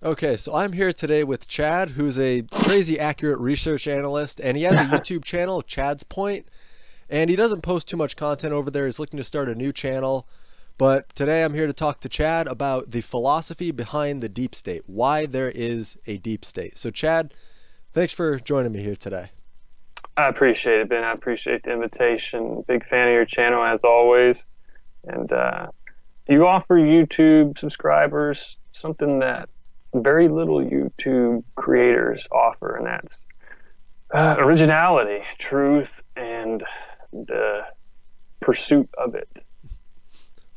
Okay, so I'm here today with Chad, who's a crazy accurate research analyst, and he has a YouTube channel, Chad's Point, and he doesn't post too much content over there. He's looking to start a new channel. But today I'm here to talk to Chad about the philosophy behind the deep state, why there is a deep state. So Chad, thanks for joining me here today. I appreciate it, Ben. I appreciate the invitation. Big fan of your channel as always. And you offer YouTube subscribers something that very little YouTube creators offer, and that's originality, truth, and the pursuit of it.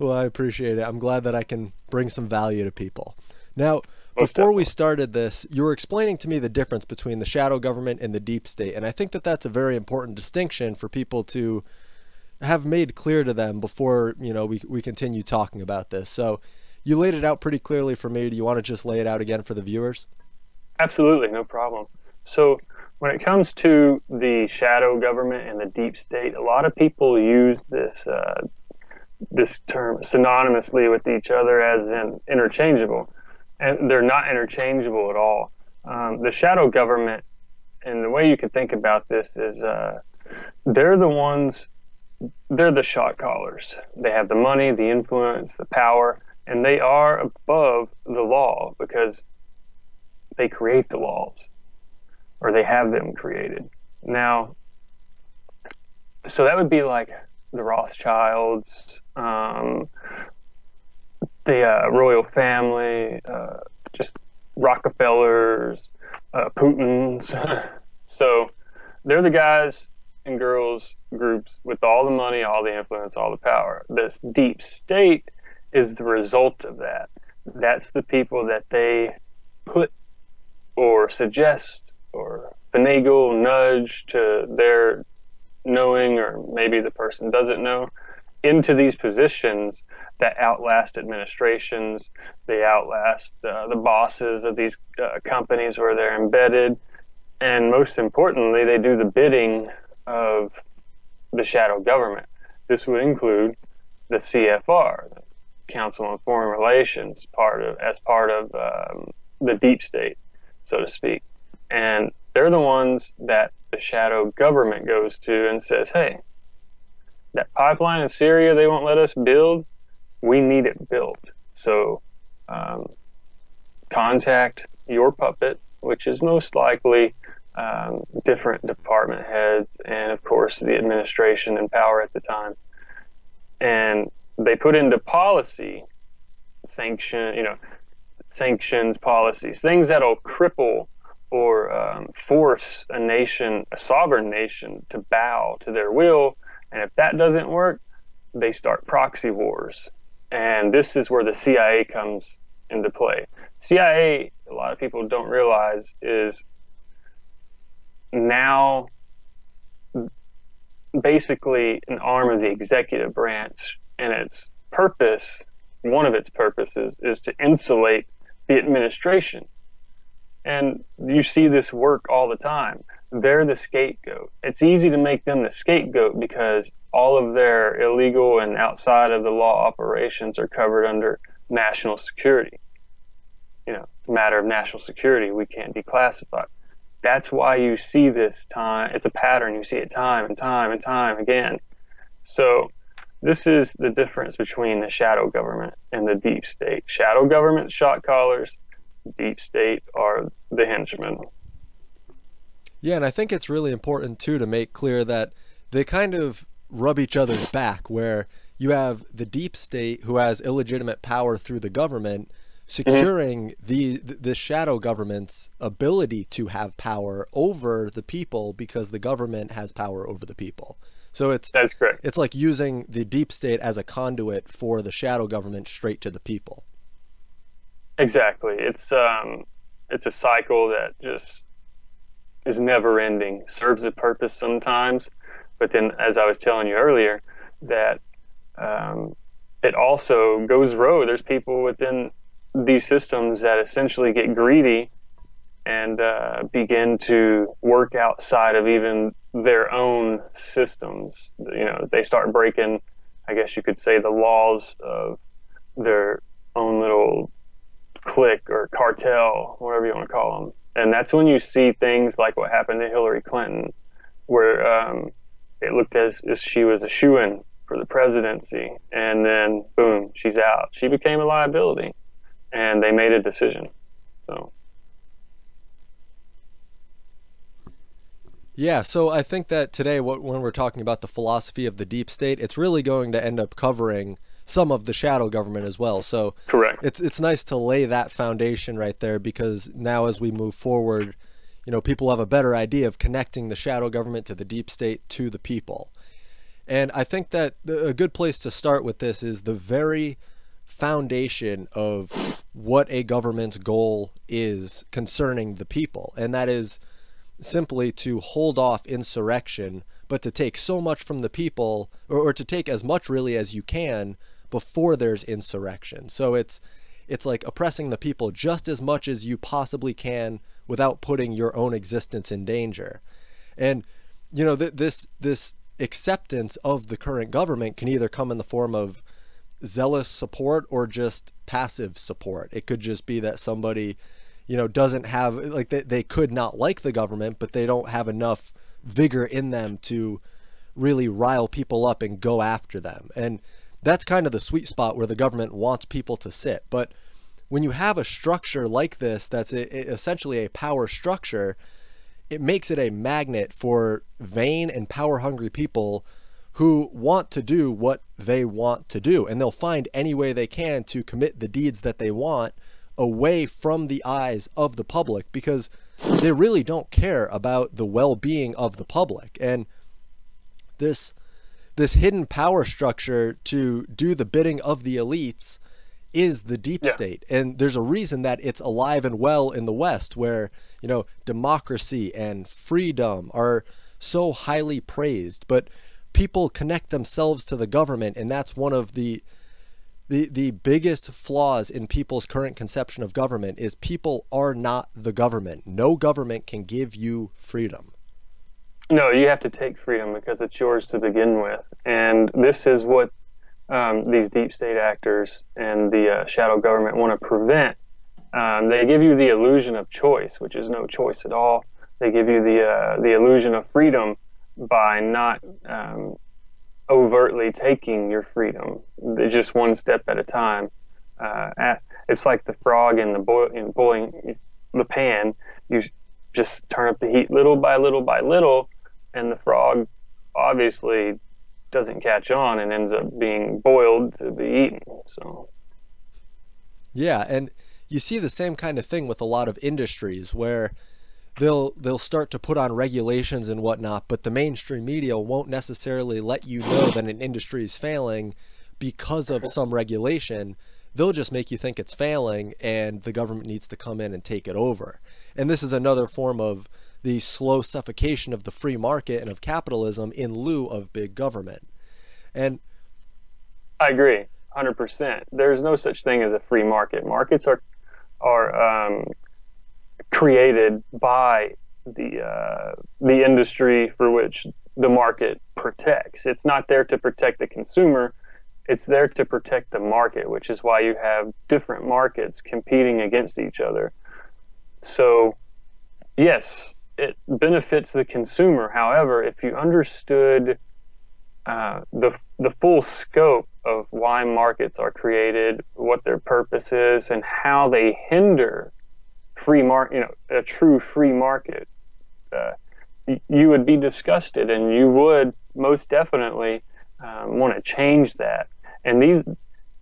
Well, I appreciate it. I'm glad that I can bring some value to people. Now, Most before we definitely. started this, you were explaining to me the difference between the shadow government and the deep state, and I think that that's a very important distinction for people to have made clear to them before, we continue talking about this. So you laid it out pretty clearly for me. Do you want to just lay it out again for the viewers? Absolutely, no problem. So when it comes to the shadow government and the deep state, a lot of people use this term synonymously with each other as in interchangeable, and they're not interchangeable at all. The shadow government, and the way you could think about this is they're the ones, they're the shot callers. They have the money, the influence, the power, and they are above the law because they create the laws, or they have them created. Now, so that would be like the Rothschilds, the royal family, just Rockefellers, Putin's. So they're the guys and girls groups with all the money, all the influence, all the power. This deep state is the result of that. That's the people that they put or suggest or finagle, nudge to their knowing, or maybe the person doesn't know, into these positions that outlast administrations. They outlast the bosses of these companies where they're embedded. And most importantly, they do the bidding of the shadow government. This would include the CFR, the Council on Foreign Relations, as part of the deep state, so to speak. And they're the ones that the shadow government goes to and says, hey, that pipeline in Syria they won't let us build, we need it built. So contact your puppet, which is most likely different department heads and, of course, the administration and power at the time. And they put into policy sanctions policies, things that'll cripple or force a nation, a sovereign nation, to bow to their will. And if that doesn't work, they start proxy wars. And this is where the CIA comes into play. CIA, a lot of people don't realize, is now basically an arm of the executive branch, and its purpose, one of its purposes, is to insulate the administration. And you see this work all the time. They're the scapegoat. It's easy to make them the scapegoat because all of their illegal and outside of the law operations are covered under national security. It's a matter of national security. We can't declassify. That's why you see this time. It's a pattern. You see it time and time and time again. So this is the difference between the shadow government and the deep state. Shadow government, shot callers. Deep state are the henchmen. Yeah, and I think it's really important too to make clear that they kind of rub each other's back, where you have the deep state who has illegitimate power through the government securing the shadow government's ability to have power over the people because the government has power over the people. So That's correct. it's like using the deep state as a conduit for the shadow government straight to the people. Exactly. It's a cycle that just is never ending. Serves a purpose sometimes, but then, as I was telling you earlier, that it also goes rogue. There's people within these systems that essentially get greedy and begin to work outside of even their own systems. They start breaking, I guess you could say, the laws of their own little clique or cartel, whatever you want to call them. And that's when you see things like what happened to Hillary Clinton, where it looked as if she was a shoo-in for the presidency, and then boom, she's out. She became a liability, and they made a decision. So. Yeah, so I think that today, when we're talking about the philosophy of the deep state, it's really going to end up covering some of the shadow government as well. So Correct. It's nice to lay that foundation right there, because now as we move forward, people have a better idea of connecting the shadow government to the deep state to the people. And I think that a good place to start with this is the very foundation of what a government's goal is concerning the people, and that is simply to hold off insurrection, but to take so much from the people, or to take as much really as you can before there's insurrection. So it's like oppressing the people just as much as you possibly can without putting your own existence in danger. And this acceptance of the current government can either come in the form of zealous support or just passive support. It could just be that somebody doesn't have, like, they could not like the government, but they don't have enough vigor in them to really rile people up and go after them. And that's kind of the sweet spot where the government wants people to sit. But when you have a structure like this, that's essentially a power structure, it makes it a magnet for vain and power hungry people who want to do what they want to do. And they'll find any way they can to commit the deeds that they want away from the eyes of the public, because they really don't care about the well-being of the public. And this hidden power structure to do the bidding of the elites is the deep state. And there's a reason that it's alive and well in the West, where democracy and freedom are so highly praised, but people connect themselves to the government, and that's one of the biggest flaws in people's current conception of government. Is people are not the government. No government can give you freedom. No, you have to take freedom because it's yours to begin with. And this is what these deep state actors and the shadow government want to prevent. They give you the illusion of choice, which is no choice at all. They give you the illusion of freedom by not overtly taking your freedom. They're just one step at a time. It's like the frog in the boiling the pan. You just turn up the heat little by little by little, and the frog obviously doesn't catch on and ends up being boiled to be eaten. So yeah, and you see the same kind of thing with a lot of industries where they'll start to put on regulations and whatnot, but the mainstream media won't necessarily let you know that an industry is failing because of some regulation. They'll just make you think it's failing and the government needs to come in and take it over. And this is another form of the slow suffocation of the free market and of capitalism in lieu of big government. And I agree 100%. There's no such thing as a free market. Markets are created by the industry for which the market protects. It's not there to protect the consumer. It's there to protect the market, which is why you have different markets competing against each other. So, yes, it benefits the consumer. However, if you understood the full scope of why markets are created, what their purpose is, and how they hinder free market, a true free market, you would be disgusted, and you would most definitely want to change that. And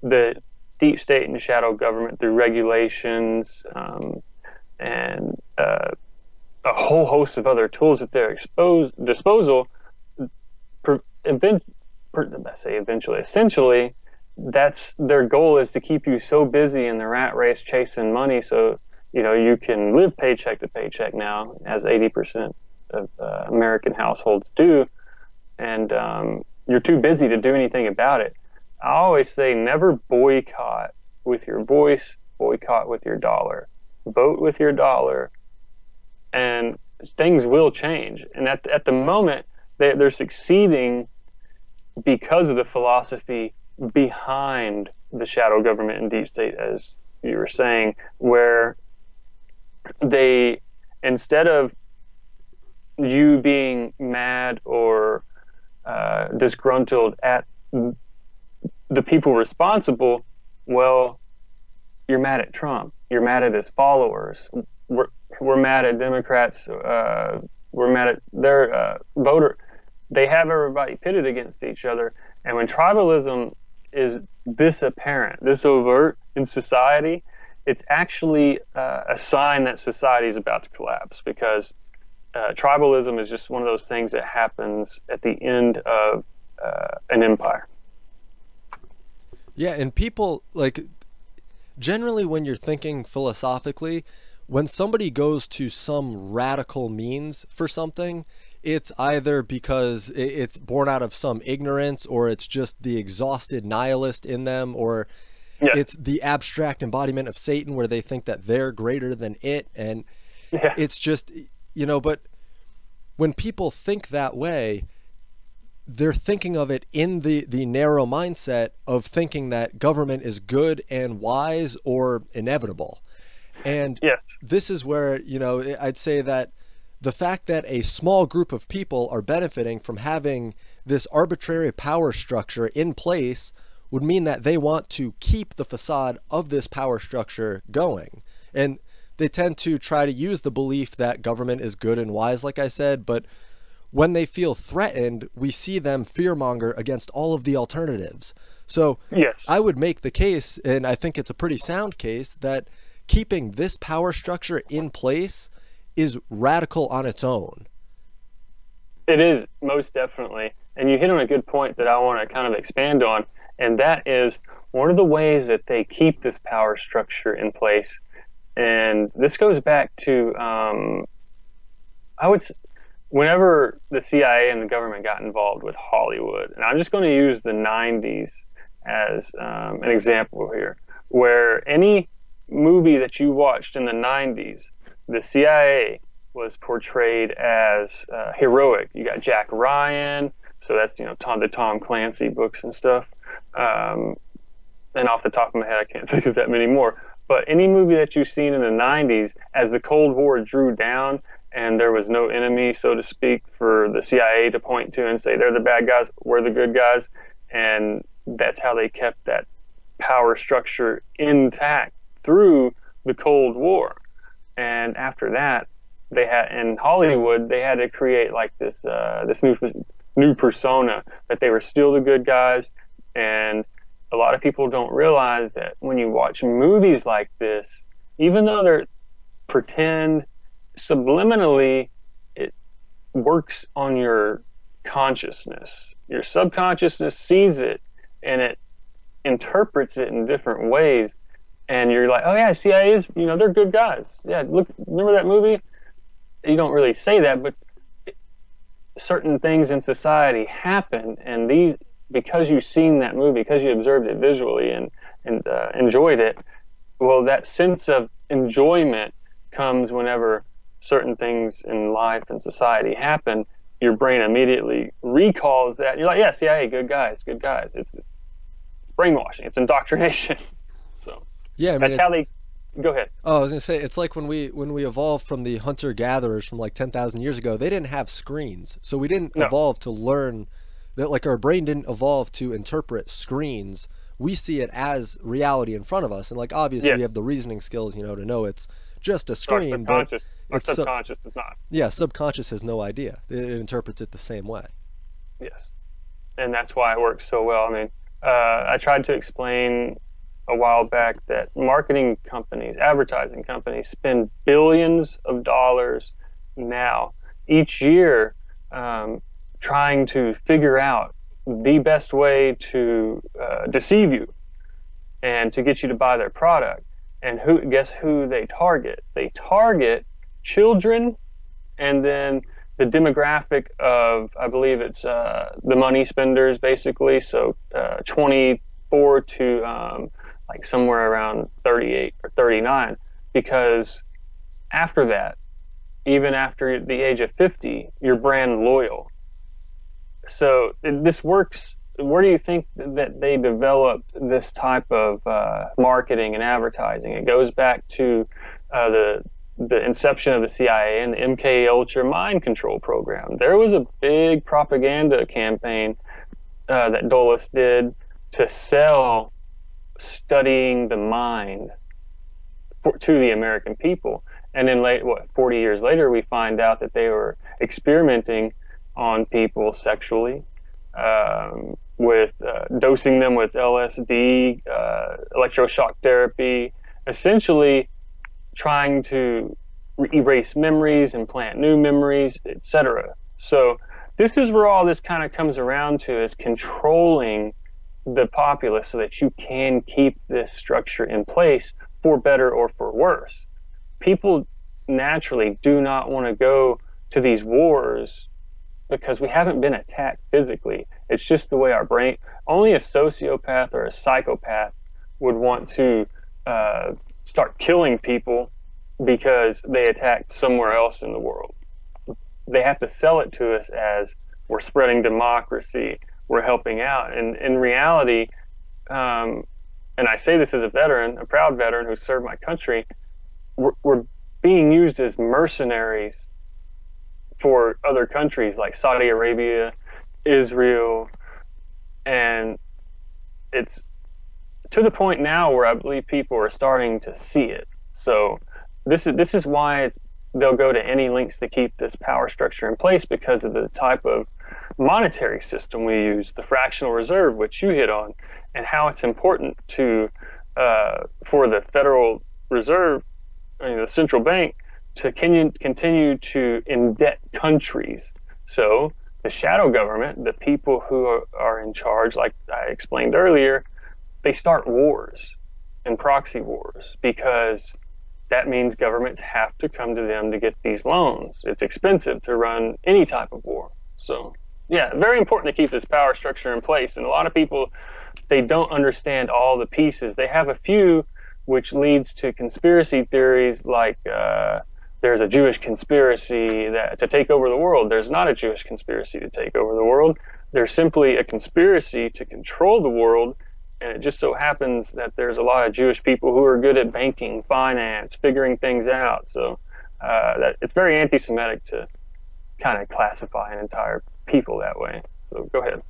the deep state and shadow government, through regulations and a whole host of other tools at their disposal, essentially, that's their goal, is to keep you so busy in the rat race chasing money, so you can live paycheck to paycheck now, as 80% of American households do, and you're too busy to do anything about it. I always say, never boycott with your voice, boycott with your dollar. Vote with your dollar, and things will change. And at the moment, they're succeeding because of the philosophy behind the shadow government and deep state, as you were saying, where they, instead of you being mad or disgruntled at the people responsible, well, you're mad at Trump. You're mad at his followers. We're mad at Democrats. We're mad at their voter. They have everybody pitted against each other. And when tribalism is this apparent, this overt in society, it's actually a sign that society is about to collapse, because tribalism is just one of those things that happens at the end of an empire. Yeah, and people, like, generally when you're thinking philosophically, when somebody goes to some radical means for something, it's either because it's born out of some ignorance, or it's just the exhausted nihilist in them, or it's the abstract embodiment of Satan where they think that they're greater than it. And it's just, you know, but when people think that way, they're thinking of it in the narrow mindset of thinking that government is good and wise or inevitable. And this is where, you know, I'd say that the fact that a small group of people are benefiting from having this arbitrary power structure in place would mean that they want to keep the facade of this power structure going. And they tend to try to use the belief that government is good and wise, like I said, but when they feel threatened, we see them fearmonger against all of the alternatives. So I would make the case, and I think it's a pretty sound case, that keeping this power structure in place is radical on its own. It is, most definitely. And you hit on a good point that I want to kind of expand on, and that is one of the ways that they keep this power structure in place. And this goes back to, whenever the CIA and the government got involved with Hollywood, and I'm just going to use the 90s as an example here, where any movie that you watched in the 90s, the CIA was portrayed as heroic. You got Jack Ryan, so that's, you know, the Tom Clancy books and stuff. And off the top of my head, I can't think of that many more. But any movie that you've seen in the 90s, as the Cold War drew down and there was no enemy, so to speak, for the CIA to point to and say they're the bad guys, we're the good guys, and that's how they kept that power structure intact through the Cold War. And after that, they had, in Hollywood, they had to create like this new persona that they were still the good guys. And a lot of people don't realize that when you watch movies like this, even though they're pretend, subliminally, it works on your consciousness. Your subconsciousness sees it and it interprets it in different ways. And you're like, oh yeah, CIA is, you know, they're good guys. Yeah, look, remember that movie? You don't really say that, but certain things in society happen, and these, because you've seen that movie, because you observed it visually and enjoyed it, well, that sense of enjoyment comes whenever certain things in life and society happen. Your brain immediately recalls that. You're like, yeah, CIA, good guys, good guys. It's brainwashing. It's indoctrination. So yeah, I mean, that's how they. Go ahead. Oh, I was gonna say, it's like when we evolved from the hunter-gatherers from like 10,000 years ago. They didn't have screens, so we didn't evolve to learn that. Like, our brain didn't evolve to interpret screens. We see it as reality in front of us, and like, obviously we have the reasoning skills, you know, to know it's just a screen. But it's subconscious does not. Yeah, subconscious has no idea. It interprets it the same way. Yes, and that's why it works so well. I mean, I tried to explain a while back that marketing companies, advertising companies, spend billions of dollars now each year trying to figure out the best way to deceive you and to get you to buy their product. And guess who they target? They target children, and then the demographic of, I believe it's the money spenders, basically. So 24 to like somewhere around 38 or 39, because after that, even after the age of 50, you're brand loyal. So this works where do you think that they developed this type of marketing and advertising? It goes back to the inception of the CIA and the MK Ultra mind control program. There was a big propaganda campaign that Dulles did to sell studying the mind to the American people. And then 40 years later, we find out that they were experimenting on people sexually, with dosing them with LSD, electroshock therapy, essentially trying to erase memories, implant new memories, etc. So this is where all this kind of comes around to, is controlling the populace so that you can keep this structure in place for better or for worse. People naturally do not want to go to these wars because we haven't been attacked physically. It's just the way our brain, only a sociopath or a psychopath would want to start killing people because they attacked somewhere else in the world. They have to sell it to us as we're spreading democracy, we're helping out. And in reality, and I say this as a veteran, a proud veteran who served my country, we're being used as mercenaries for other countries like Saudi Arabia, Israel, and it's to the point now where I believe people are starting to see it. So this is why they'll go to any lengths to keep this power structure in place, because of the type of monetary system we use, the fractional reserve, which you hit on, and how it's important to for the Federal Reserve, the central bank, to continue to indebt countries. So the shadow government, the people who are in charge, like I explained earlier, they start wars and proxy wars, because that means governments have to come to them to get these loans. It's expensive to run any type of war. So yeah, very important to keep this power structure in place. And a lot of people, they don't understand all the pieces. They have a few, which leads to conspiracy theories like there's a Jewish conspiracy to take over the world. There's not a Jewish conspiracy to take over the world. There's simply a conspiracy to control the world. And it just so happens that there's a lot of Jewish people who are good at banking, finance, figuring things out. So that it's very anti-Semitic to kind of classify an entire people that way. So go ahead.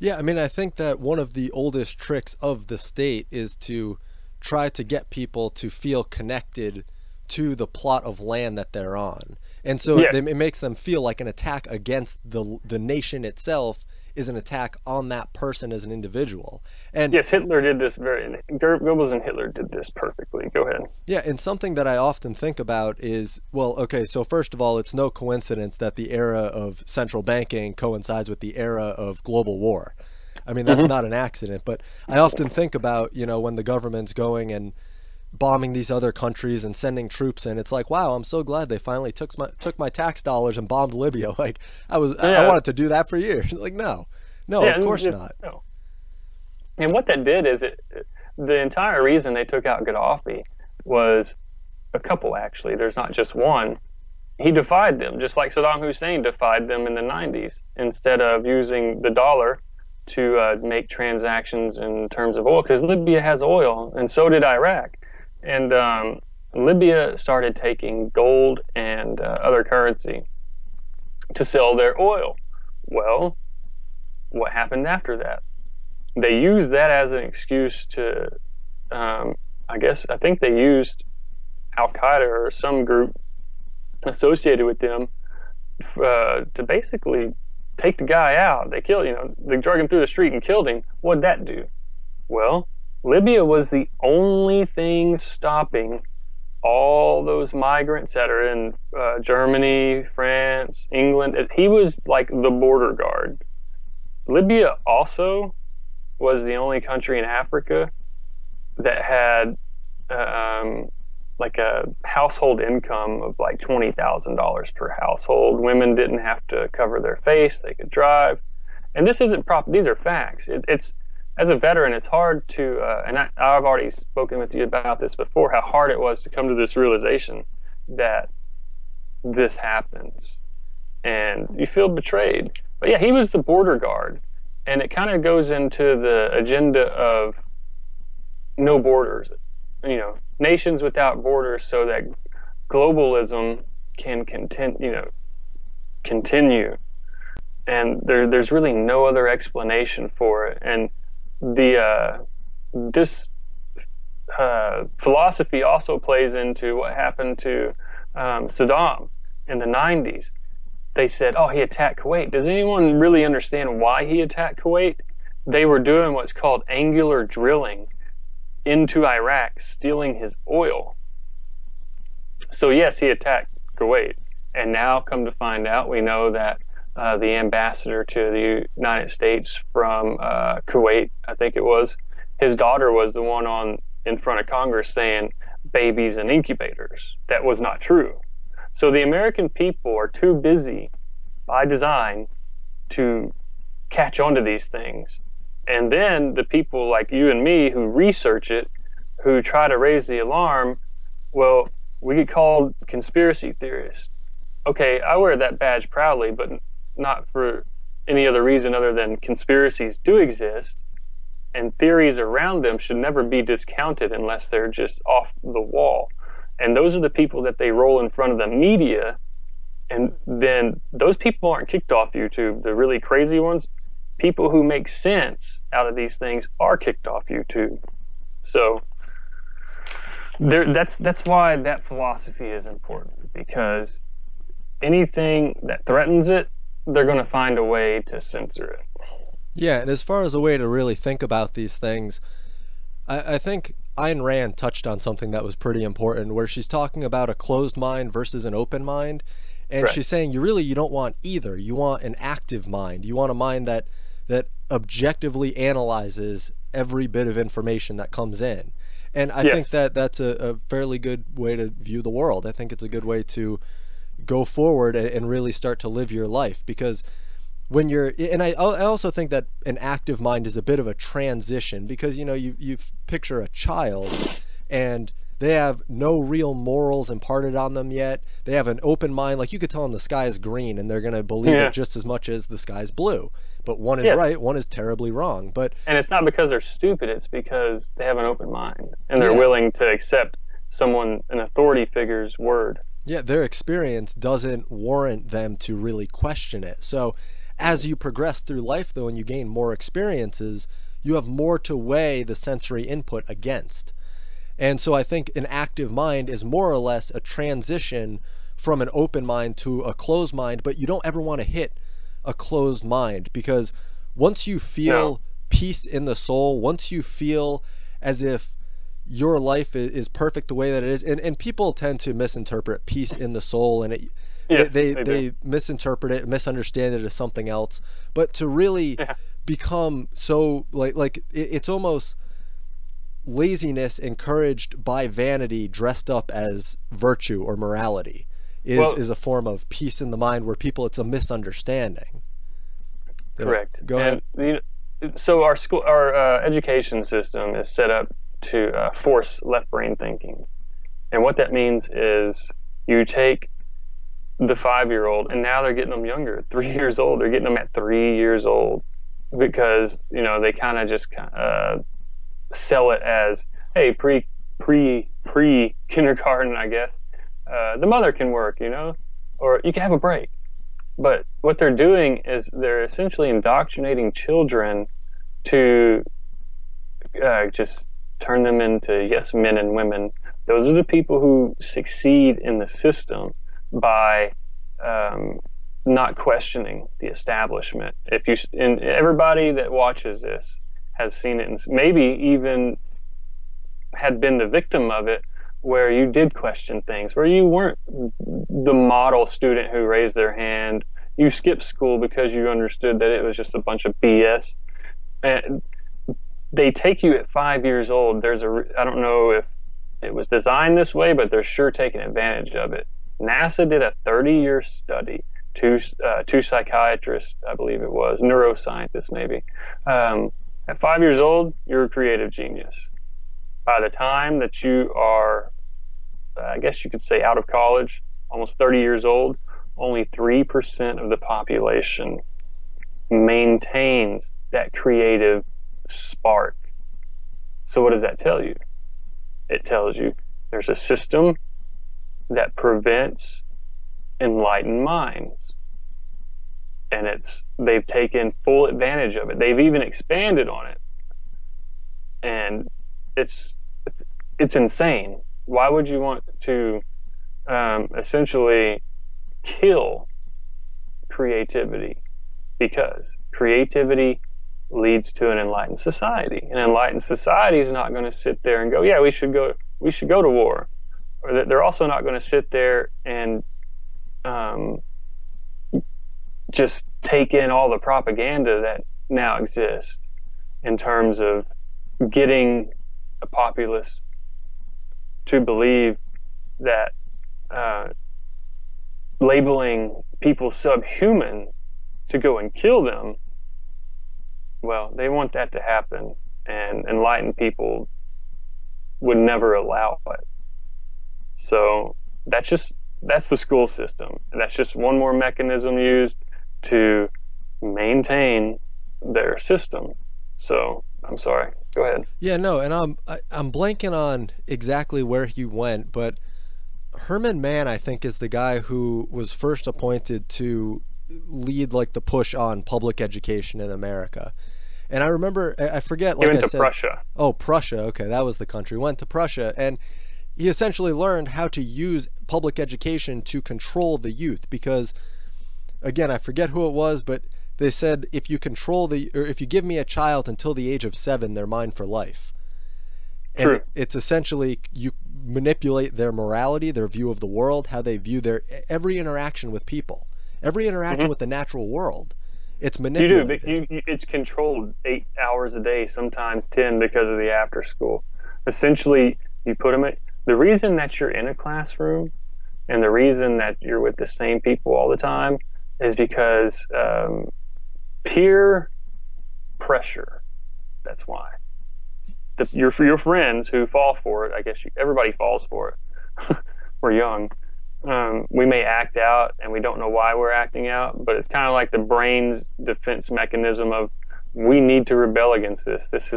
Yeah, I mean, I think that one of the oldest tricks of the state is to try to get people to feel connected to the plot of land that they're on. And so Yes. it makes them feel like an attack against the nation itself is an attack on that person as an individual. And Yes, Hitler did this Goebbels and Hitler did this perfectly. Go ahead. yeah, and something that I often think about is, well, okay, so first of all, it's no coincidence that the era of central banking coincides with the era of global war. I mean, that's not an accident, but I often think about, when the government's going and bombing these other countries and sending troops in, it's like, wow, I'm so glad they finally took my tax dollars and bombed Libya. Like I wanted to do that for years. Like, no, Yeah, of course just- not. No. And what that did is the entire reason they took out Gaddafi was a couple, actually. There's not just one. He defied them, just like Saddam Hussein defied them in the 90s. Instead of using the dollar to make transactions in terms of oil, because Libya has oil, and so did Iraq. And Libya started taking gold and other currency to sell their oil. Well, what happened after that? They used that as an excuse to, I think they used Al-Qaeda or some group associated with them to basically take the guy out. They killed, they drug him through the street and killed him. What'd that do? Well, Libya was the only thing stopping all those migrants that are in Germany, France, England. He was like the border guard. Libya also was the only country in Africa that had like a household income of like $20,000 per household. Women didn't have to cover their face; they could drive. And this isn't these are facts. It's as a veteran, it's hard to, and I've already spoken with you about this before, how hard it was to come to this realization that this happens, and you feel betrayed. But yeah, he was the border guard, And it kind of goes into the agenda of no borders, nations without borders, so that globalism can continue. And there's really no other explanation for it. And the this philosophy also plays into what happened to Saddam in the 90s. They said, oh, he attacked Kuwait. Does anyone really understand why he attacked Kuwait? They were doing what's called angular drilling into Iraq, stealing his oil. So yes, he attacked Kuwait. And now, come to find out, we know that the ambassador to the United States from Kuwait, I think it was, his daughter was the one in front of Congress saying babies and incubators. That was not true. So the American people are too busy by design to catch on to these things. And then the people like you and me who research it, who try to raise the alarm, well, we get called conspiracy theorists. Okay, I wear that badge proudly, but not for any other reason other than conspiracies do exist, and theories around them should never be discounted unless they're just off the wall. And those are the people that they roll in front of the media, and then those people aren't kicked off YouTube. The really crazy ones, people who make sense out of these things, are kicked off YouTube. So that's why that philosophy is important, because anything that threatens it, they're going to find a way to censor it. Yeah, and as far as a way to really think about these things, I think Ayn Rand touched on something that was pretty important, where she's talking about a closed mind versus an open mind. And Right. she's saying you don't want either. You want an active mind. You want a mind that objectively analyzes every bit of information that comes in. And I think Yes. that that's a fairly good way to view the world. I think it's a good way to go forward and really start to live your life, because when you're, and I also think that an active mind is a bit of a transition, because you picture a child and they have no real morals imparted on them yet. They have an open mind. Like, you could tell them the sky is green and they're going to believe Yeah. it just as much as the sky's blue. But one is Yes. right, one is terribly wrong. But And it's not because they're stupid, it's because they have an open mind and they're Yeah. willing to accept an authority figure's word. yeah, their experience doesn't warrant them to really question it. So as you progress through life, though, and you gain more experiences, you have more to weigh the sensory input against. And so I think an active mind is more or less a transition from an open mind to a closed mind, but you don't ever want to hit a closed mind, because once you feel No. peace in the soul, once you feel as if your life is perfect the way that it is, and people tend to misinterpret peace in the soul, and Yes, they they they do. misinterpret it, misunderstand it as something else. But to really Yeah. become so it's almost laziness encouraged by vanity dressed up as virtue or morality Well, is a form of peace in the mind, where it's a misunderstanding. correct. Go ahead. And so our education system is set up to force left brain thinking, and what that means is you take the 5-year-old, and now they're getting them younger, 3 years old. They're getting them at 3 years old, because they kind of just sell it as, hey, pre kindergarten, I guess. The mother can work, or you can have a break. But what they're doing is they're essentially indoctrinating children to just turn them into yes men and women. Those are the people who succeed in the system by not questioning the establishment. And everybody that watches this has seen it, and maybe even had been the victim of it, where you did question things, where you weren't the model student who raised their hand. You skipped school because you understood that it was just a bunch of BS. And they take you at 5 years old. I don't know if it was designed this way, but they're sure taking advantage of it. NASA did a 30-year study. Two psychiatrists, I believe it was, neuroscientists maybe. At 5 years old, you're a creative genius. By the time that you are, I guess you could say, out of college, almost 30 years old, only 3% of the population maintains that creative spark. So what does that tell you? It tells you there's a system that prevents enlightened minds. And they've taken full advantage of it. They've even expanded on it. And it's insane. Why would you want to essentially kill creativity? Because creativity leads to an enlightened society. An enlightened society is not going to sit there and go, yeah, we should go to war. Or they're also not going to sit there and just take in all the propaganda that now exists in terms of getting a populace to believe that labeling people subhuman to go and kill them, well, they want that to happen, and enlightened people would never allow it. So that's the school system. That's just one more mechanism used to maintain their system. So I'm sorry, go ahead. Yeah, no, and I'm blanking on exactly where he went, but Herman Mann, I think, is the guy who was first appointed to lead like the push on public education in America. And I remember, I forget, like he went I to said, Prussia. Oh, Prussia. Okay, that was the country. Went to Prussia, and he essentially learned how to use public education to control the youth. Because, again, I forget who it was, but they said if you give me a child until the age of 7, they're mine for life. And True. It's essentially you manipulate their morality, their view of the world, how they view every interaction with people, every interaction with the natural world. It's manipulated. You do. It's controlled 8 hours a day, sometimes 10, because of the after school. Essentially, you put them the reason that you're in a classroom and the reason that you're with the same people all the time is because peer pressure. That's why. Your friends who fall for it, I guess everybody falls for it. We're young. We may act out and we don't know why we're acting out, but it's kind of like the brain's defense mechanism of, we need to rebel against this. This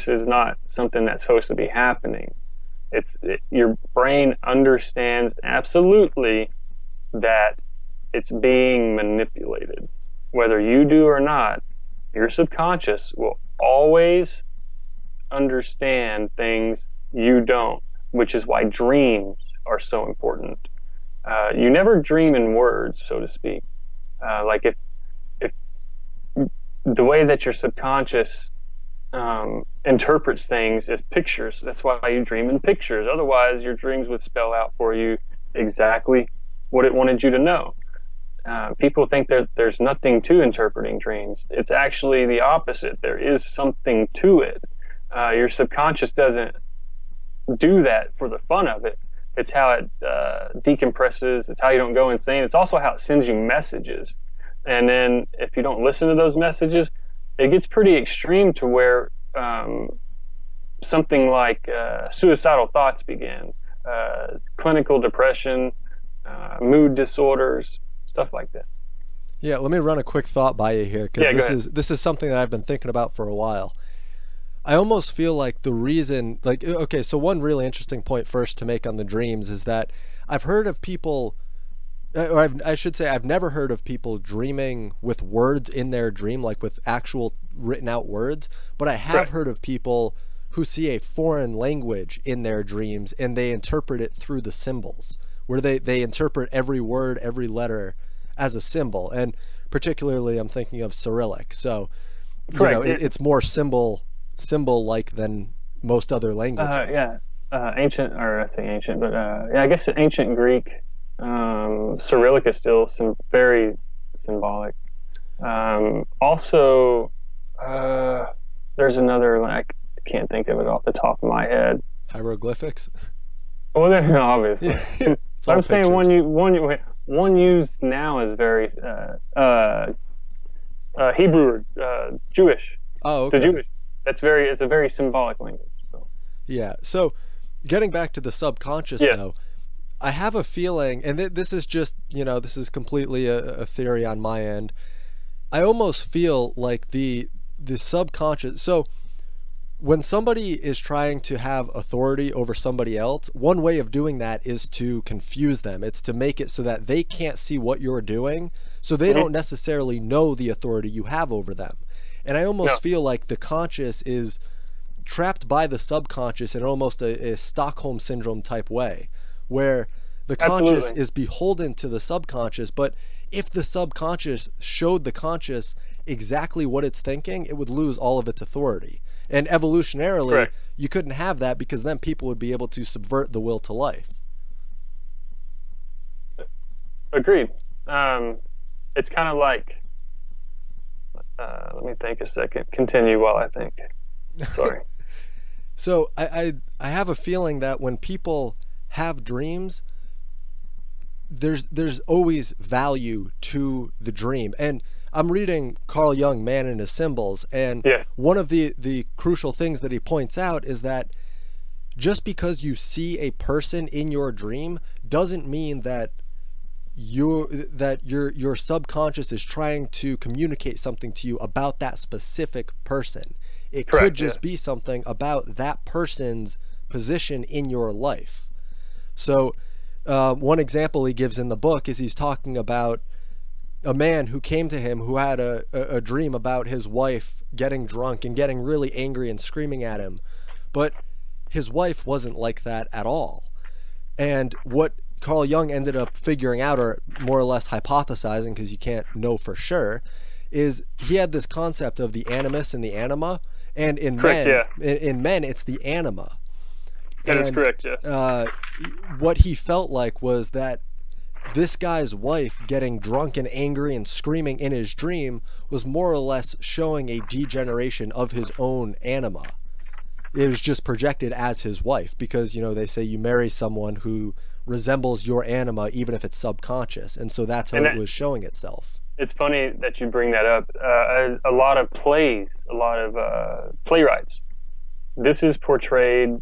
is not something that's supposed to be happening. Your brain understands absolutely that it's being manipulated. Whether you do or not, your subconscious will always understand things you don't, which is why dreams are so important. You never dream in words, so to speak. Like if the way that your subconscious interprets things is pictures, that's why you dream in pictures. Otherwise, your dreams would spell out for you exactly what it wanted you to know. People think there's nothing to interpreting dreams. It's actually the opposite. There is something to it. Your subconscious doesn't do that for the fun of it. It's how it decompresses. It's how you don't go insane. It's also how it sends you messages. And then if you don't listen to those messages, it gets pretty extreme to where something like suicidal thoughts begin, clinical depression, mood disorders, stuff like that. Yeah, let me run a quick thought by you here, because this is something that I've been thinking about for a while. I almost feel like the reason, like, okay, so one really interesting point first to make on the dreams is that I've heard of people, or I should say I've never heard of people dreaming with words in their dream, like with actual written out words, but I have heard of people who see a foreign language in their dreams and they interpret it through the symbols, where they interpret every word, every letter as a symbol. And particularly I'm thinking of Cyrillic. So, you know, it's more symbol-like than most other languages. Ancient, or I say ancient, but I guess ancient Greek, Cyrillic is still very symbolic. Also, there's another, I can't think of it off the top of my head. Hieroglyphics? Well, obviously. I'm saying one used now is very Hebrew, Jewish. Oh, okay. The Jewish. It's a very symbolic language. So. Yeah. So getting back to the subconscious though, I have a feeling, and this is just, you know, this is completely a theory on my end. I almost feel like the the subconscious. So when somebody is trying to have authority over somebody else, one way of doing that is to confuse them. It's to make it so that they can't see what you're doing, so they don't necessarily know the authority you have over them. And I almost feel like the conscious is trapped by the subconscious in almost a Stockholm syndrome type way, where the conscious is beholden to the subconscious. But if the subconscious showed the conscious exactly what it's thinking, it would lose all of its authority. And evolutionarily, you couldn't have that, because then people would be able to subvert the will to life. Agreed. It's kind of like, let me think a second. Continue while I think. Sorry. So I have a feeling that when people have dreams, there's always value to the dream. And I'm reading Carl Jung, Man and His Symbols, and one of the crucial things that he points out is that just because you see a person in your dream doesn't mean that your subconscious is trying to communicate something to you about that specific person. It could just be something about that person's position in your life. So one example he gives in the book is he's talking about a man who came to him who had a dream about his wife getting drunk and getting really angry and screaming at him. But his wife wasn't like that at all. And what Carl Jung ended up figuring out, or more or less hypothesizing, because you can't know for sure, is he had this concept of the animus and the anima. And in men, it's the anima. That is correct, yes. What he felt like was that this guy's wife getting drunk and angry and screaming in his dream was more or less showing a degeneration of his own anima. It was just projected as his wife, because, you know, they say you marry someone who resembles your anima, even if it's subconscious. And so that's how it was showing itself. It's funny that you bring that up. A lot of plays, a lot of playwrights, this is portrayed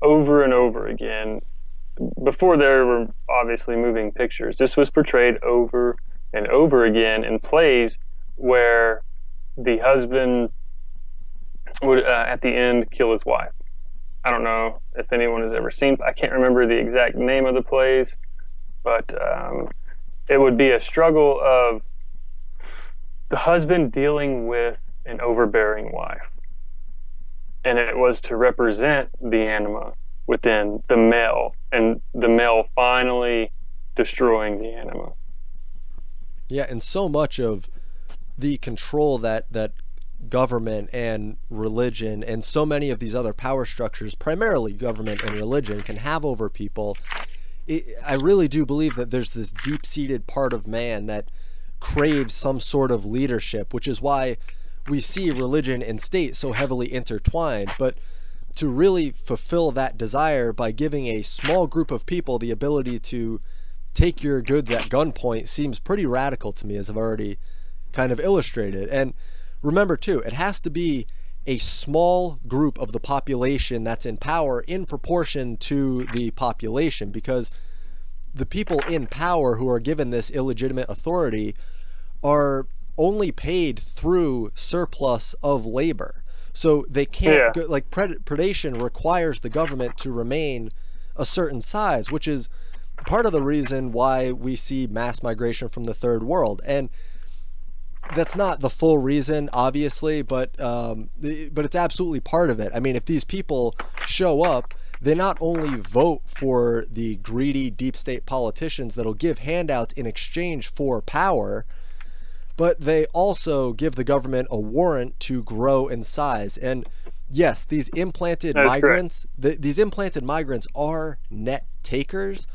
over and over again. Before there were obviously moving pictures, this was portrayed over and over again in plays where the husband would at the end kill his wife. I don't know if anyone has ever seen, I can't remember the exact name of the plays, but it would be a struggle of the husband dealing with an overbearing wife, and it was to represent the anima within the male, and the male finally destroying the anima. Yeah, and so much of the control that government and religion and so many of these other power structures, primarily government and religion, can have over people, I really do believe that there's this deep-seated part of man that craves some sort of leadership, which is why we see religion and state so heavily intertwined. But to really fulfill that desire by giving a small group of people the ability to take your goods at gunpoint seems pretty radical to me, as I've already kind of illustrated. And remember too, it has to be a small group of the population that's in power in proportion to the population, because the people in power who are given this illegitimate authority are only paid through surplus of labor. So they can't go, like predation requires the government to remain a certain size, which is part of the reason why we see mass migration from the third world. And that's not the full reason, obviously, but it's absolutely part of it. I mean, if these people show up, they not only vote for the greedy deep state politicians that'll give handouts in exchange for power, but they also give the government a warrant to grow in size. And yes, these implanted migrants, these implanted migrants are net takers,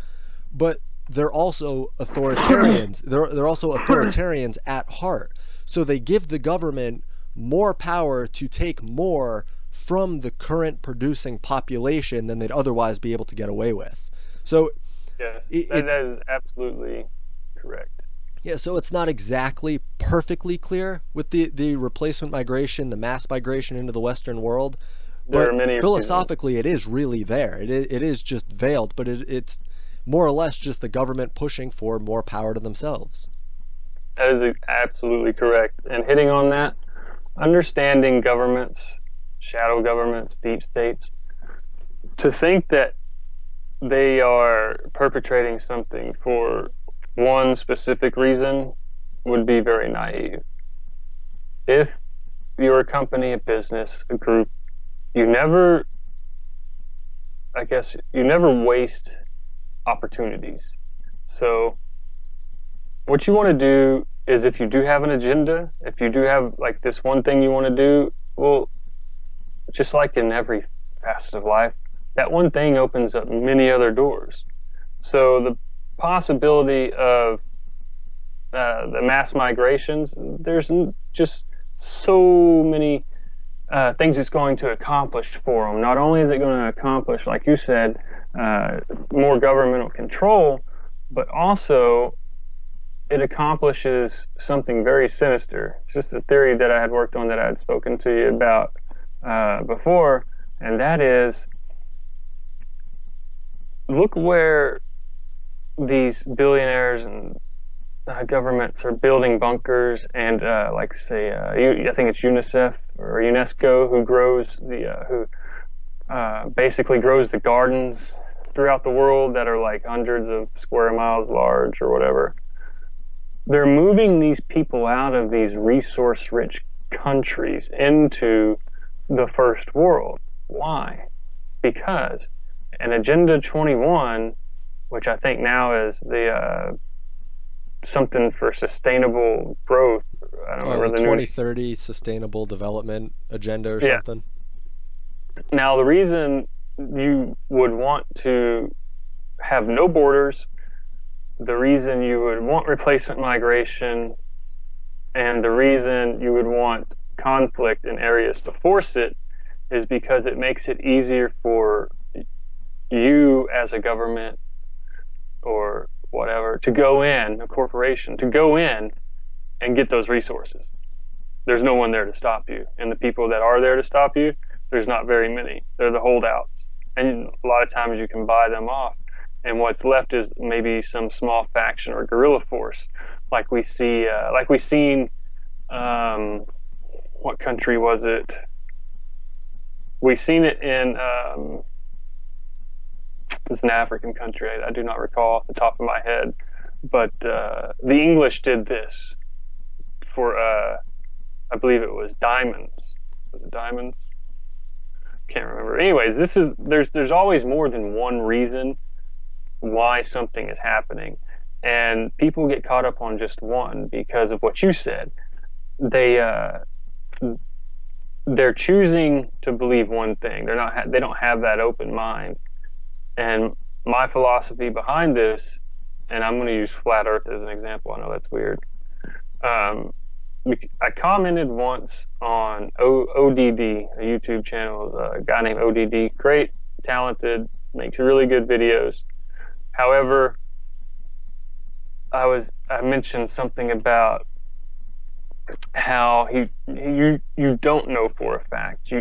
but they're also authoritarians. They're also authoritarians at heart. So they give the government more power to take more from the current producing population than they'd otherwise be able to get away with. So yes, that is absolutely correct. Yeah, so it's not exactly perfectly clear with the replacement migration, the mass migration into the Western world, but philosophically it is really there. It is just veiled, but it's more or less just the government pushing for more power to themselves. That is absolutely correct. And hitting on that, understanding governments, shadow governments, deep states, to think that they are perpetrating something for one specific reason would be very naive. If you're a company, a business, a group, you never, I guess, you never waste opportunities. So what you want to do is, if you do have an agenda, if you do have like this one thing you want to do, well, just like in every facet of life, that one thing opens up many other doors. So the possibility of the mass migrations, there's just so many things it's going to accomplish for them. Not only is it going to accomplish, like you said, more governmental control, but also it accomplishes something very sinister. It's just a theory that I had worked on that I had spoken to you about before, and that is, look where these billionaires and governments are building bunkers, and like say, I think it's UNICEF or UNESCO who grows who basically grows the gardens throughout the world that are like hundreds of square miles large or whatever. They're moving these people out of these resource-rich countries into the first world. Why? Because an Agenda 21, which I think now is the something for sustainable growth. I don't remember the the 2030 Sustainable Development Agenda or something. Now, the reason you would want to have no borders, the reason you would want replacement migration, and the reason you would want conflict in areas to force it is because it makes it easier for you as a government or whatever to go in, a corporation, to go in and get those resources. There's no one there to stop you. And the people that are there to stop you, there's not very many. They're the holdouts. And a lot of times you can buy them off. And what's left is maybe some small faction or guerrilla force, like we see, like we've seen. What country was it? We've seen it in it's an African country. I do not recall off the top of my head, but the English did this for I believe it was diamonds. Was it diamonds? Can't remember. Anyways, there's always more than one reason why something is happening, and people get caught up on just one because of what you said. They're choosing to believe one thing. They don't have that open mind. And my philosophy behind this, and I'm going to use flat Earth as an example. I know that's weird. I commented once on ODD, a YouTube channel, a guy named ODD, great, talented, makes really good videos. However, I mentioned something about how you don't know for a fact.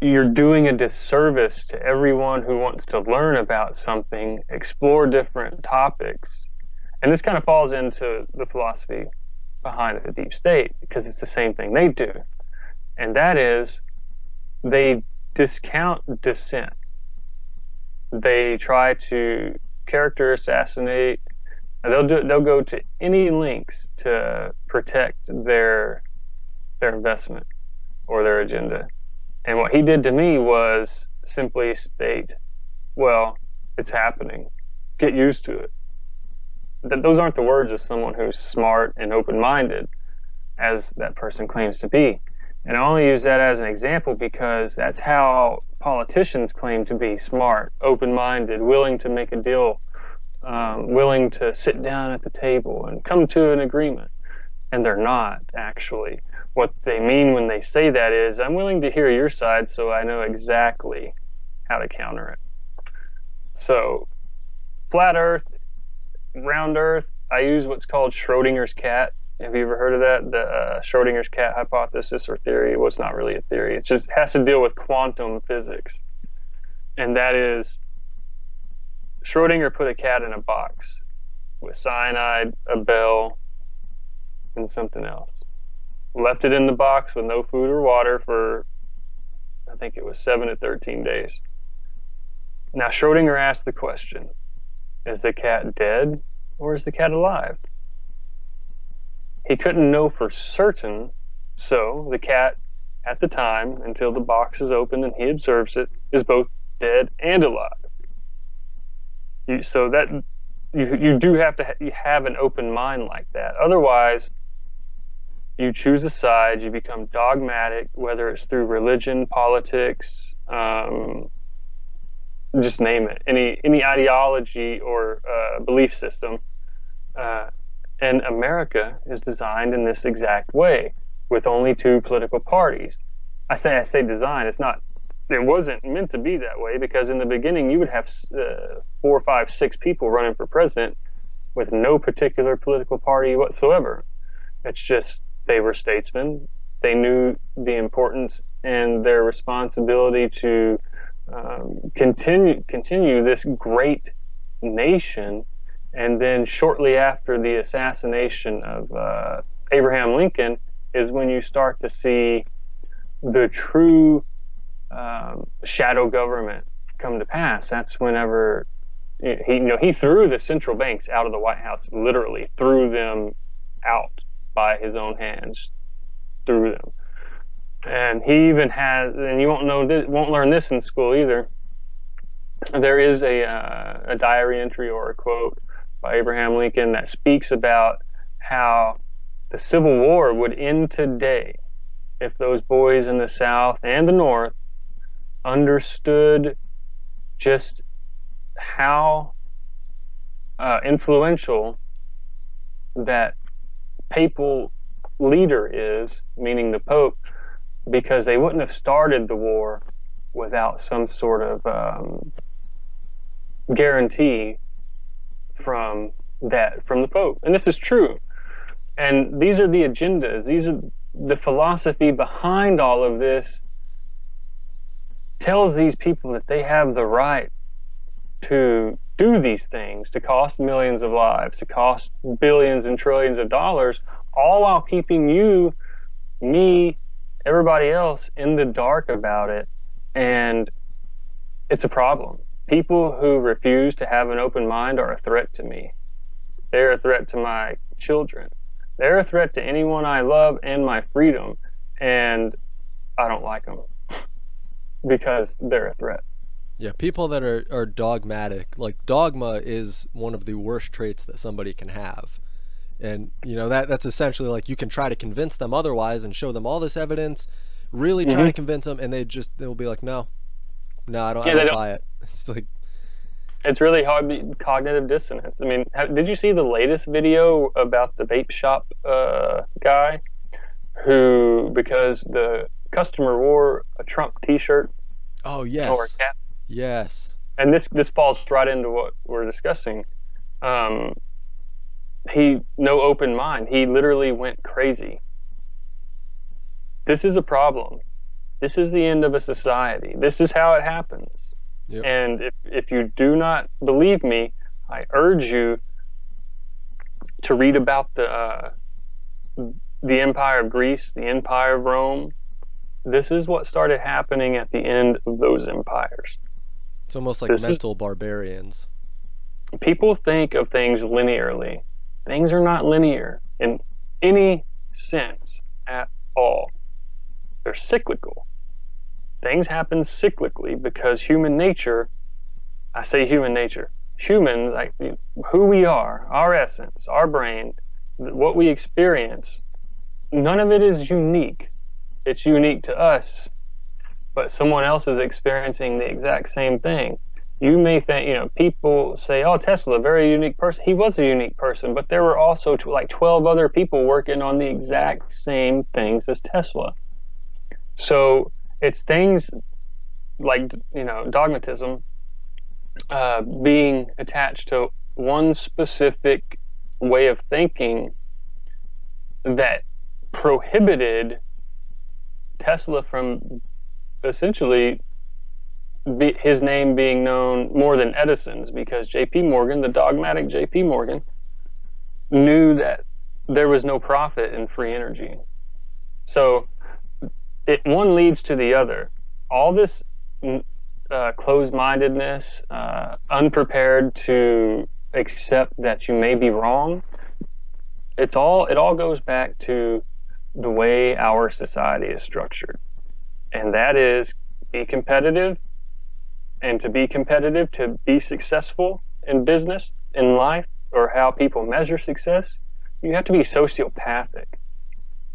You're doing a disservice to everyone who wants to learn about something, explore different topics. And this kind of falls into the philosophy behind the deep state, because it's the same thing they do. And that is, they discount dissent. They try to character assassinate. They'll go to any lengths to protect their investment or their agenda. And what he did to me was simply state, well, it's happening. Get used to it. Those aren't the words of someone who's smart and open-minded, as that person claims to be. And I only use that as an example because that's how politicians claim to be: smart, open-minded, willing to make a deal, willing to sit down at the table and come to an agreement. And they're not, actually. What they mean when they say that is, I'm willing to hear your side so I know exactly how to counter it. So, flat Earth, round Earth, I use what's called Schrodinger's cat. Have you ever heard of that? The Schrodinger's cat hypothesis or theory? Well, it's not really a theory. It just has to deal with quantum physics. And that is, Schrodinger put a cat in a box with cyanide, a bell, and something else. left it in the box with no food or water for, I think it was 7 to 13 days. Now, Schrodinger asked the question, is the cat dead or is the cat alive? He couldn't know for certain, so the cat, at the time, until the box is opened and he observes it, is both dead and alive. So that you do have to you have an open mind like that. Otherwise, you choose a side, you become dogmatic, whether it's through religion, politics, just name it, any ideology or belief system. And America is designed in this exact way, with only 2 political parties. I say design. It's not. It wasn't meant to be that way, because in the beginning you would have 4, 5, 6 people running for president with no particular political party whatsoever. It's just they were statesmen. They knew the importance and their responsibility to continue this great nation. And then shortly after the assassination of Abraham Lincoln is when you start to see the true shadow government come to pass. That's whenever he threw the central banks out of the White House, literally threw them out by his own hands, threw them. And he even has, and you won't learn this in school either. There is a diary entry or a quote by Abraham Lincoln that speaks about how the Civil War would end today if those boys in the South and the North understood just how influential that papal leader is, meaning the Pope, because they wouldn't have started the war without some sort of guarantee from the Pope. And this is true. And these are the agendas. These are the philosophy behind all of this. Tells these people that they have the right to do these things, to cost millions of lives, to cost billions and trillions of dollars, all while keeping you, me, everybody else in the dark about it. And it's a problem. People who refuse to have an open mind are a threat to me. They're a threat to my children. They're a threat to anyone I love and my freedom. And I don't like them because they're a threat. Yeah, people that are dogmatic, like dogma is one of the worst traits that somebody can have. And, you know, that's essentially like you can try to convince them otherwise and show them all this evidence, really try to convince them, and they'll be like, no, I don't buy it. It's like, it's really hard, cognitive dissonance. I mean, did you see the latest video about the vape shop guy who, because the customer wore a Trump t-shirt? Oh, yes. Or a cap? Yes. And this falls right into what we're discussing. No open mind. He literally went crazy. This is a problem. This is the end of a society. This is how it happens. Yep. And if you do not believe me, I urge you to read about the Empire of Greece, the Empire of Rome. This is what started happening at the end of those empires. It's almost like mental barbarians. People think of things linearly. Things are not linear in any sense at all. They're cyclical. Things happen cyclically because human nature, I say human nature, humans, like who we are, our essence, our brain, what we experience, none of it is unique. It's unique to us, but someone else is experiencing the exact same thing. You may think, people say, oh, Tesla, very unique person. He was a unique person, but there were also like 12 other people working on the exact same things as Tesla. So it's things like, dogmatism being attached to one specific way of thinking that prohibited Tesla from essentially his name being known more than Edison's, because J.P. Morgan, the dogmatic J.P. Morgan, knew that there was no profit in free energy. So one leads to the other. All this closed-mindedness, unprepared to accept that you may be wrong. It all goes back to the way our society is structured, and that is be competitive, and to be competitive, to be successful in business, in life, or how people measure success, you have to be sociopathic.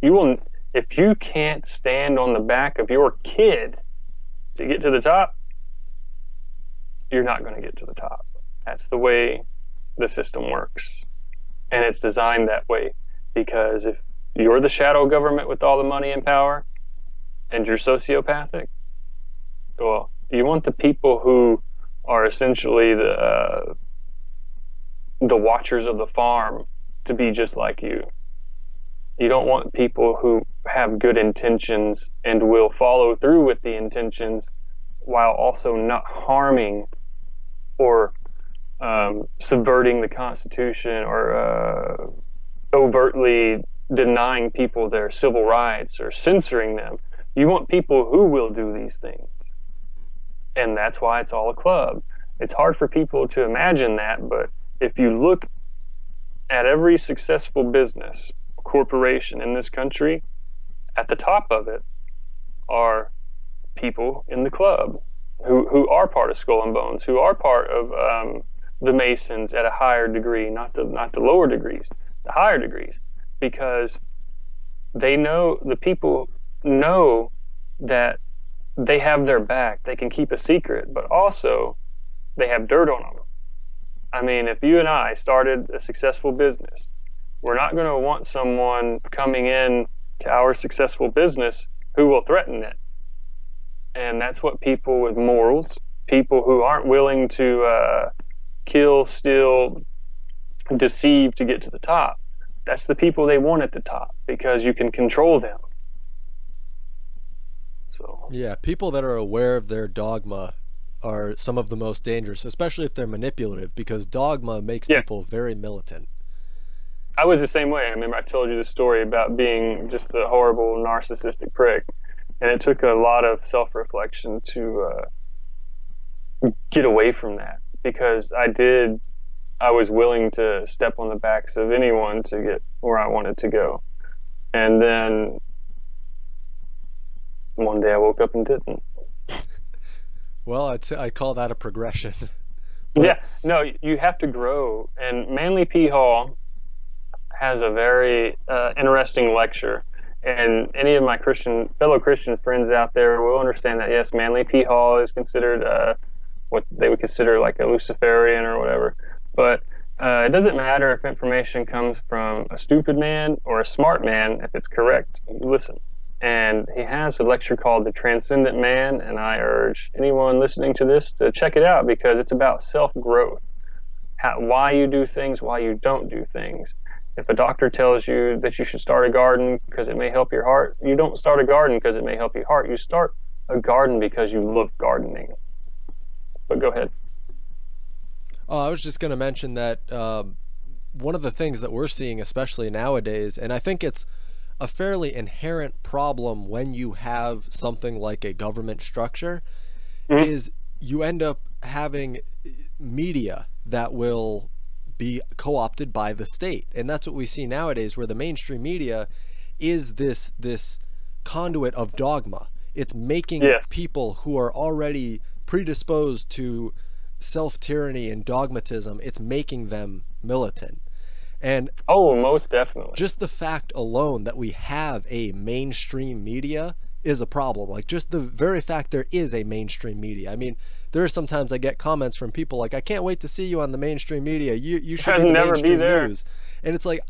You will, if you can't stand on the back of your kid to get to the top, you're not going to get to the top. That's the way the system works. And it's designed that way because if you're the shadow government with all the money and power and you're sociopathic, well, you want the people who are essentially the watchers of the farm to be just like you. You don't want people who have good intentions and will follow through with the intentions while also not harming or subverting the Constitution or overtly denying people their civil rights or censoring them. You want people who will do these things. And that's why it's all a club. It's hard for people to imagine that, but if you look at every successful business, corporation in this country, at the top of it are people in the club who are part of Skull and Bones, who are part of the Masons at a higher degree, not the lower degrees, the higher degrees, because they know, the people know that they have their back. They can keep a secret, but also they have dirt on them. I mean, if you and I started a successful business, we're not going to want someone coming in to our successful business who will threaten it. And that's what people with morals, people who aren't willing to kill, steal, deceive to get to the top, that's the people they want at the top because you can control them. So yeah, people that are aware of their dogma are some of the most dangerous, especially if they're manipulative, because dogma makes yes. people very militant. I was the same way. I remember I told you the story about being just a horrible narcissistic prick, and it took a lot of self-reflection to get away from that, because I was willing to step on the backs of anyone to get where I wanted to go. And then one day I woke up and didn't. Well, I call that a progression. But yeah, no, you have to grow. And Manly P. Hall has a very interesting lecture. And any of my fellow Christian friends out there will understand that, yes, Manly P. Hall is considered what they would consider like a Luciferian or whatever. But it doesn't matter if information comes from a stupid man or a smart man. If it's correct, you listen. And he has a lecture called The Transcendent Man, and I urge anyone listening to this to check it out, because it's about self-growth, why you do things, why you don't do things. If a doctor tells you that you should start a garden because it may help your heart, you don't start a garden because it may help your heart. You start a garden because you love gardening. But go ahead. I was just going to mention that one of the things that we're seeing, especially nowadays, and I think it's a fairly inherent problem when you have something like a government structure, is you end up having media that will be co-opted by the state. And that's what we see nowadays, where the mainstream media is this conduit of dogma. It's making people who are already predisposed to self-tyranny and dogmatism, it's making them militant. And most definitely, just the fact alone that we have a mainstream media is a problem. Like, just the very fact there is a mainstream media. I mean, there are sometimes I get comments from people like, I can't wait to see you on the mainstream media. You should be the mainstream news. And it's like,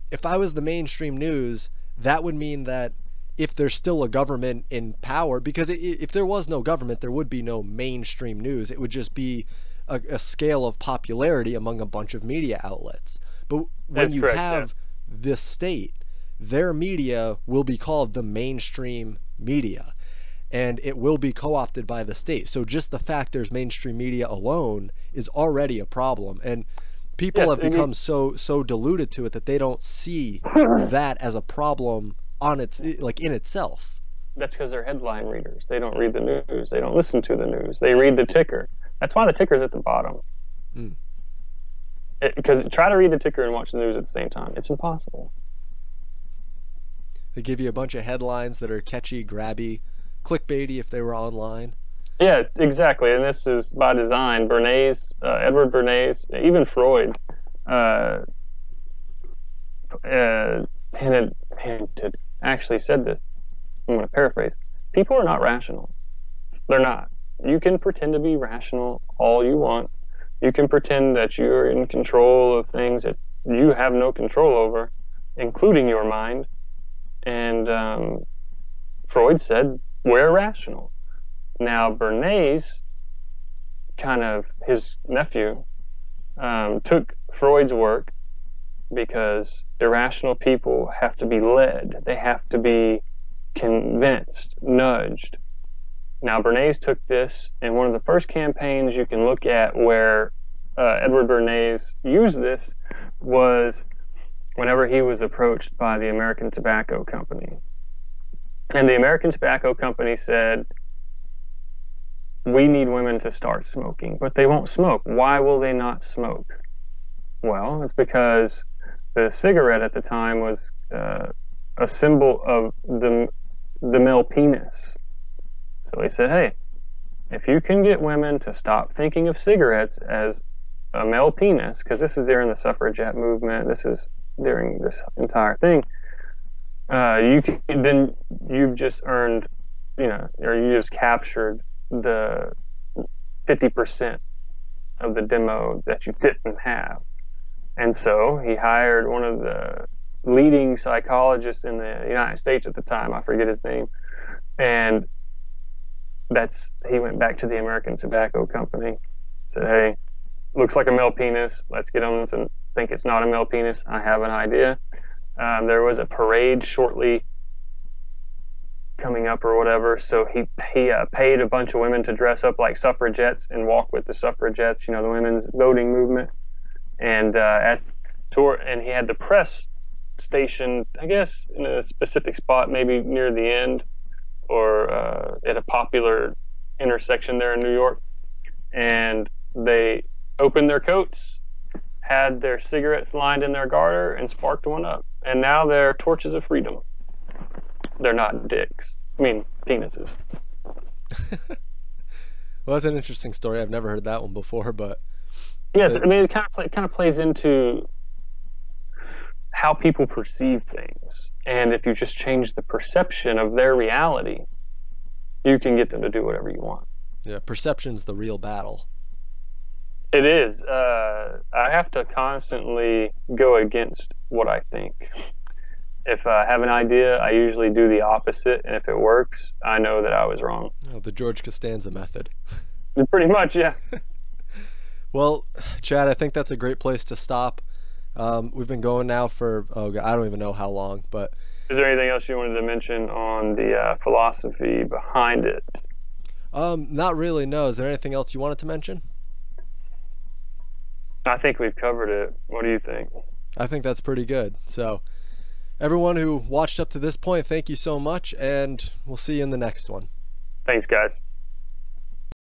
if I was the mainstream news, that would mean that if there's still a government in power, because if there was no government, there would be no mainstream news. It would just be a scale of popularity among a bunch of media outlets. But when you have this state, their media will be called the mainstream media, and it will be co-opted by the state. So just the fact there's mainstream media alone is already a problem. And people have become so deluded to it that they don't see that as a problem on its like in itself. That's because they're headline readers. They don't read the news. They don't listen to the news. They read the ticker. That's why the ticker's at the bottom. Mm. Because try to read the ticker and watch the news at the same time. It's impossible. They give you a bunch of headlines that are catchy, grabby, clickbaity if they were online. Yeah, exactly. And this is by design. Bernays, Edward Bernays, even Freud hinted, actually said this. I'm going to paraphrase. People are not rational. They're not. You can pretend to be rational all you want. You can pretend that you're in control of things that you have no control over, including your mind. And Freud said, we're rational. Now, Bernays, kind of his nephew, took Freud's work because irrational people have to be led. They have to be convinced, nudged. Now, Bernays took this, and one of the first campaigns you can look at where Edward Bernays used this was whenever he was approached by the American Tobacco Company. And the American Tobacco Company said, we need women to start smoking, but they won't smoke. Why will they not smoke? Well, it's because the cigarette at the time was a symbol of the male penis. So he said, hey, if you can get women to stop thinking of cigarettes as a male penis, because this is during the suffragette movement, this is during this entire thing, then you've just earned, or you just captured the 50% of the demo that you didn't have. And so he hired one of the leading psychologists in the United States at the time, I forget his name, and he went back to the American Tobacco Company, said, hey, looks like a male penis, let's get them to think it's not a male penis, I have an idea. There was a parade shortly coming up or whatever, so he paid a bunch of women to dress up like suffragettes and walk with the suffragettes, the women's voting movement, and and he had the press station, I guess, in a specific spot, maybe near the end or at a popular intersection there in New York, and they opened their coats, had their cigarettes lined in their garter, and sparked one up, and now they're torches of freedom. They're not dicks. I mean, penises. Well, that's an interesting story. I've never heard that one before, but yes, I mean, it kind of plays into how people perceive things, and if you just change the perception of their reality, you can get them to do whatever you want. Yeah, perception's the real battle. It is. I have to constantly go against what I think. If I have an idea, I usually do the opposite, and if it works, I know that I was wrong. Oh, the George Costanza method. Pretty much, yeah. Well, Chad, I think that's a great place to stop. We've been going now for, I don't even know how long, but... Is there anything else you wanted to mention on the philosophy behind it? Not really, no. Is there anything else you wanted to mention? I think we've covered it. What do you think? I think that's pretty good. So, everyone who watched up to this point, thank you so much, and we'll see you in the next one. Thanks, guys.